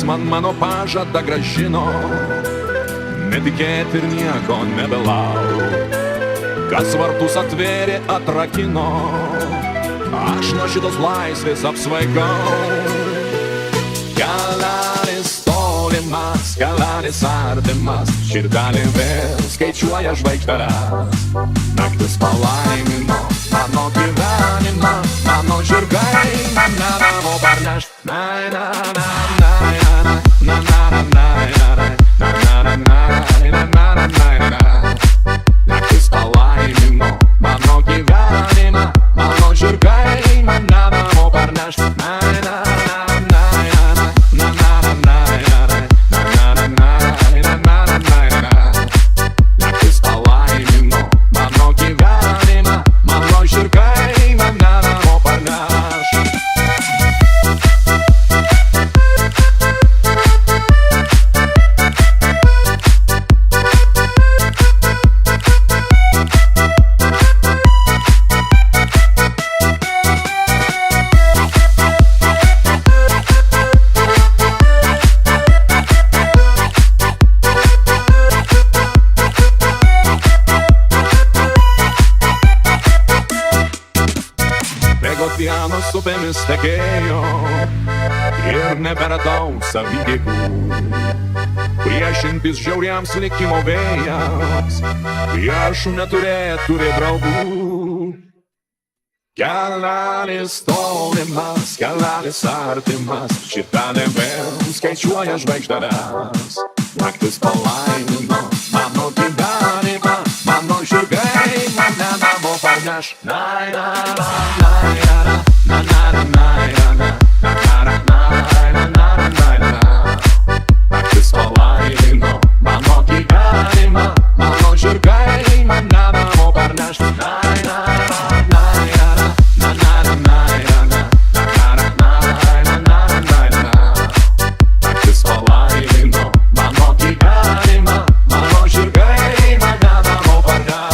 Kas man mano pažadą gražino, netikėti ir nieko nebelauk. Kas vartus atvėrė, atrakino, aš nuo šitos laisvės apsvaigau. Kelelis tolimas, kelelis artimas, širdelė vėl skaičiuoja žvaigždeles. Naktis palaimino mano gyvenimą, mano žirgai mane namo parneš. Naktis palaimino mano gyvenimą, mano žirgai mane namo parneš. Naktis palaimino mano gyvenimą, mano žirgai mane namo parneš. Dienos upėmis tekėjo ir neberadau savijėgų priešintis žiauriams likimo vėjams, priešų neturėtų draugų. Kelelis tolimas, kelelis artimas, širdelė vėl skaičiuoja žvaigždeles. Naktis palaimino mano gyvenimą, mano žirgai mane namo parneš. Naktis palaimino mano gyvenimą, mano žirgai mane namo parneš. Naktis palaimino mano gyvenimą, mano žirgai mane namo parneš.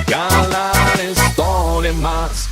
Kelelis tolimas,